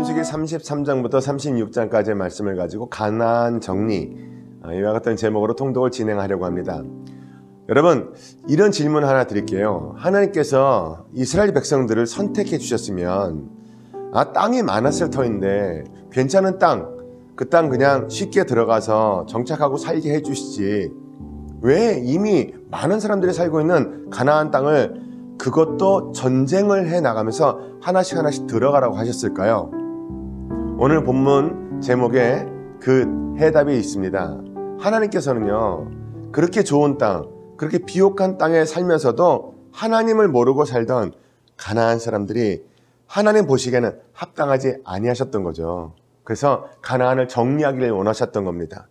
출애굽기 33장부터 36장까지의 말씀을 가지고 가나안 정리, 이와 같은 제목으로 통독을 진행하려고 합니다. 여러분, 이런 질문 하나 드릴게요. 하나님께서 이스라엘 백성들을 선택해 주셨으면 땅이 많았을 터인데 괜찮은 땅, 그 땅 그냥 쉽게 들어가서 정착하고 살게 해주시지, 왜 이미 많은 사람들이 살고 있는 가나안 땅을, 그것도 전쟁을 해나가면서 하나씩 들어가라고 하셨을까요? 오늘 본문 제목에 그 해답이 있습니다. 하나님께서는요, 그렇게 좋은 땅, 그렇게 비옥한 땅에 살면서도 하나님을 모르고 살던 가나안 사람들이 하나님 보시기에는 합당하지 아니하셨던 거죠. 그래서 가나안을 정리하기를 원하셨던 겁니다.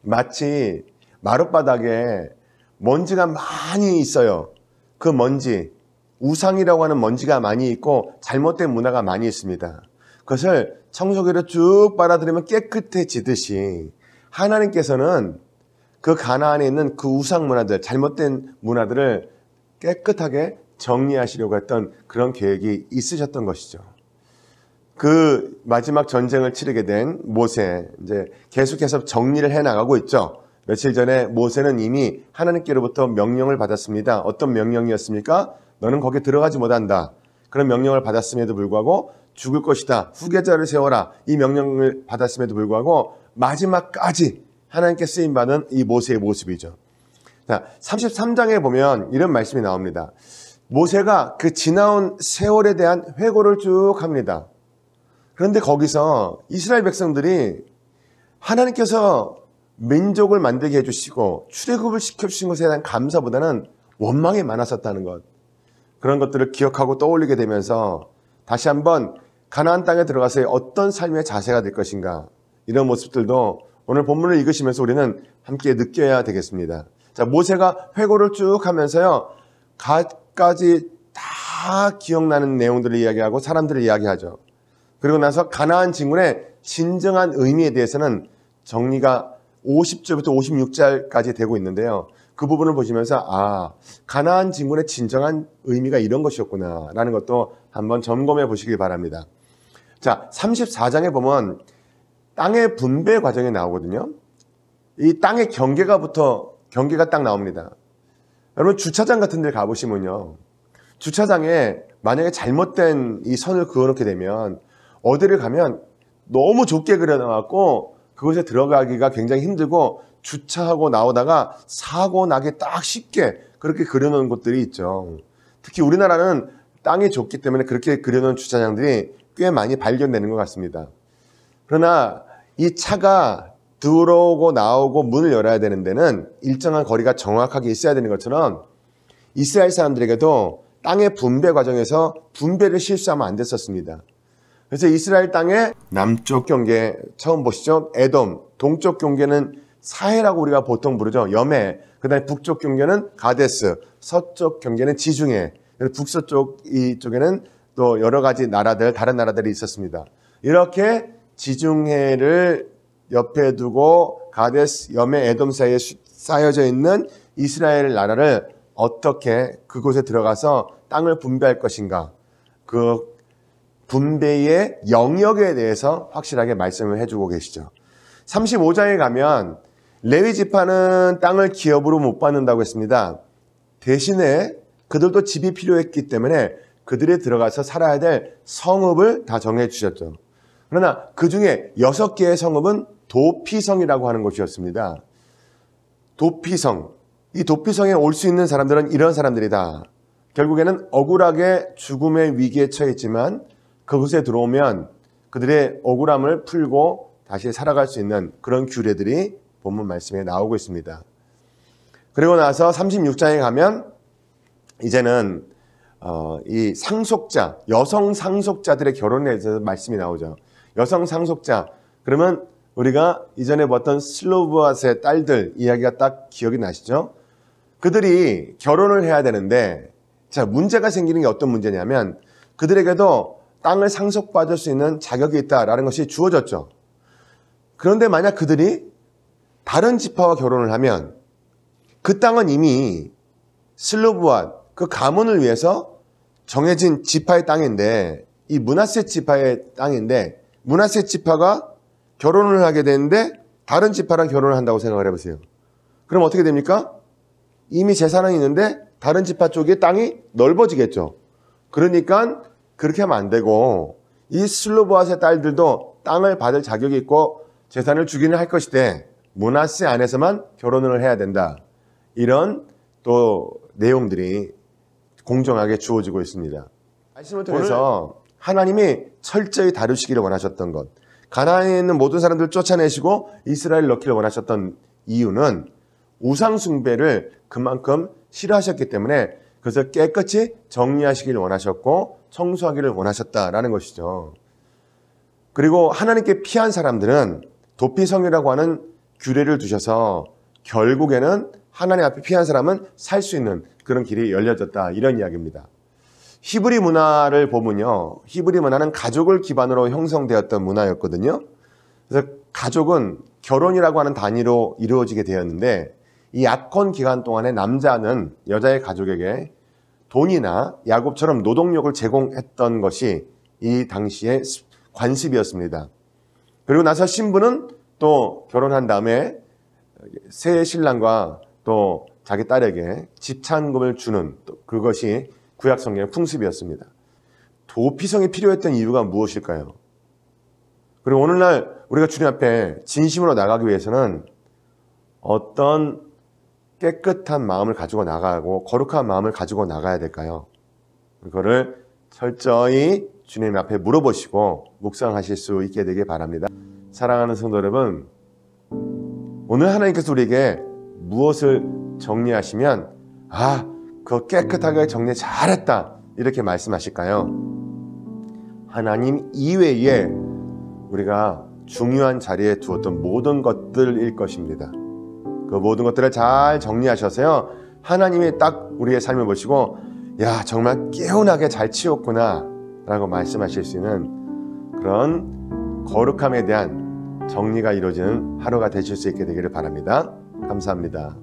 마치 마룻바닥에 먼지가 많이 있어요. 그 먼지, 우상이라고 하는 먼지가 많이 있고 잘못된 문화가 많이 있습니다. 그것을 청소기로 쭉 빨아들이면 깨끗해지듯이 하나님께서는 그 가나안에 있는 그 우상 문화들, 잘못된 문화들을 깨끗하게 정리하시려고 했던 그런 계획이 있으셨던 것이죠. 그 마지막 전쟁을 치르게 된 모세, 이제 계속해서 정리를 해나가고 있죠. 며칠 전에 모세는 이미 하나님께로부터 명령을 받았습니다. 어떤 명령이었습니까? 너는 거기에 들어가지 못한다. 그런 명령을 받았음에도 불구하고 죽을 것이다, 후계자를 세워라, 이 명령을 받았음에도 불구하고 마지막까지 하나님께 쓰임받은 이 모세의 모습이죠. 자, 33장에 보면 이런 말씀이 나옵니다. 모세가 그 지나온 세월에 대한 회고를 쭉 합니다. 그런데 거기서 이스라엘 백성들이 하나님께서 민족을 만들게 해주시고 출애굽을 시켜주신 것에 대한 감사보다는 원망이 많았었다는 것, 그런 것들을 기억하고 떠올리게 되면서 다시 한번 가나안 땅에 들어가서의 어떤 삶의 자세가 될 것인가, 이런 모습들도 오늘 본문을 읽으시면서 우리는 함께 느껴야 되겠습니다. 자, 모세가 회고를 쭉 하면서요, 갖가지 다 기억나는 내용들을 이야기하고 사람들을 이야기하죠. 그리고 나서 가나안 진군의 진정한 의미에 대해서는 정리가 50절부터 56절까지 되고 있는데요. 그 부분을 보시면서 가나안 진군의 진정한 의미가 이런 것이었구나 라는 것도 한번 점검해 보시길 바랍니다. 자, 34장에 보면 땅의 분배 과정이 나오거든요. 이 땅의 경계가 딱 나옵니다. 여러분, 주차장 같은 데 가보시면요, 주차장에 만약에 잘못된 이 선을 그어놓게 되면 어디를 가면 너무 좁게 그려놔갖고 그곳에 들어가기가 굉장히 힘들고 주차하고 나오다가 사고 나기 딱 쉽게 그렇게 그려놓은 곳들이 있죠. 특히 우리나라는 땅이 좁기 때문에 그렇게 그려놓은 주차장들이 꽤 많이 발견되는 것 같습니다. 그러나 이 차가 들어오고 나오고 문을 열어야 되는 데는 일정한 거리가 정확하게 있어야 되는 것처럼 이스라엘 사람들에게도 땅의 분배 과정에서 분배를 실수하면 안 됐었습니다. 그래서 이스라엘 땅의 남쪽 경계 처음 보시죠. 에돔, 동쪽 경계는 사해라고 우리가 보통 부르죠. 여매. 그 다음에 북쪽 경계는 가데스, 서쪽 경계는 지중해, 북서쪽 이쪽에는 또 여러 가지 나라들, 다른 나라들이 있었습니다. 이렇게 지중해를 옆에 두고 가데스, 여매, 에돔 사이에 쌓여져 있는 이스라엘 나라를 어떻게 그곳에 들어가서 땅을 분배할 것인가, 그 분배의 영역에 대해서 확실하게 말씀을 해주고 계시죠. 35장에 가면 레위 지파는 땅을 기업으로 못 받는다고 했습니다. 대신에 그들도 집이 필요했기 때문에 그들이 들어가서 살아야 될 성읍을 다 정해 주셨죠. 그러나 그 중에 6개의 성읍은 도피성이라고 하는 곳이었습니다. 도피성, 이 도피성에 올 수 있는 사람들은 이런 사람들이다. 결국에는 억울하게 죽음의 위기에 처했지만 그곳에 들어오면 그들의 억울함을 풀고 다시 살아갈 수 있는 그런 규례들이 본문 말씀에 나오고 있습니다. 그리고 나서 36장에 가면 이제는 이 상속자, 여성 상속자들의 결혼에 대해서 말씀이 나오죠. 여성 상속자, 그러면 우리가 이전에 봤던 슬로브앗의 딸들 이야기가 딱 기억이 나시죠? 그들이 결혼을 해야 되는데, 자, 문제가 생기는 게 어떤 문제냐면 그들에게도 땅을 상속받을 수 있는 자격이 있다라는 것이 주어졌죠. 그런데 만약 그들이 다른 지파와 결혼을 하면 그 땅은 이미 슬로브앗, 그 가문을 위해서 정해진 지파의 땅인데, 이 므낫세 지파의 땅인데 므낫세 지파가 결혼을 하게 되는데 다른 지파랑 결혼을 한다고 생각을 해보세요. 그럼 어떻게 됩니까? 이미 재산은 있는데 다른 지파 쪽에 땅이 넓어지겠죠. 그러니까 그렇게 하면 안 되고 이 슬로보앗의 딸들도 땅을 받을 자격이 있고 재산을 주기는 할 것이되 므낫세 안에서만 결혼을 해야 된다. 이런 또 내용들이 공정하게 주어지고 있습니다. 말씀을 통해서 하나님이 철저히 다루시기를 원하셨던 것, 가나안에 있는 모든 사람들을 쫓아내시고 이스라엘을 넣기를 원하셨던 이유는 우상 숭배를 그만큼 싫어하셨기 때문에 그래서 깨끗이 정리하시기를 원하셨고 청소하기를 원하셨다라는 것이죠. 그리고 하나님께 피한 사람들은 도피성이라고 하는 규례를 두셔서 결국에는 하나님 앞에 피한 사람은 살 수 있는 그런 길이 열려졌다, 이런 이야기입니다. 히브리 문화를 보면요, 히브리 문화는 가족을 기반으로 형성되었던 문화였거든요. 그래서 가족은 결혼이라고 하는 단위로 이루어지게 되었는데 이 약혼 기간 동안에 남자는 여자의 가족에게 돈이나 야곱처럼 노동력을 제공했던 것이 이 당시의 관습이었습니다. 그리고 나서 신부는 또 결혼한 다음에 새 신랑과 또 자기 딸에게 집찬금을 주는, 또 그것이 구약 성경의 풍습이었습니다. 도피성이 필요했던 이유가 무엇일까요? 그리고 오늘날 우리가 주님 앞에 진심으로 나가기 위해서는 어떤 깨끗한 마음을 가지고 나가고 거룩한 마음을 가지고 나가야 될까요? 그거를 철저히 주님 앞에 물어보시고 묵상하실 수 있게 되길 바랍니다. 사랑하는 성도 여러분, 오늘 하나님께서 우리에게 무엇을 정리하시면 그거 깨끗하게 정리 잘했다, 이렇게 말씀하실까요? 하나님 이외에 우리가 중요한 자리에 두었던 모든 것들일 것입니다. 그 모든 것들을 잘 정리하셔서요, 하나님이 딱 우리의 삶을 보시고 야, 정말 깨운하게 잘 치웠구나 라고 말씀하실 수 있는 그런 거룩함에 대한 정리가 이루어지는 하루가 되실 수 있게 되기를 바랍니다. 감사합니다.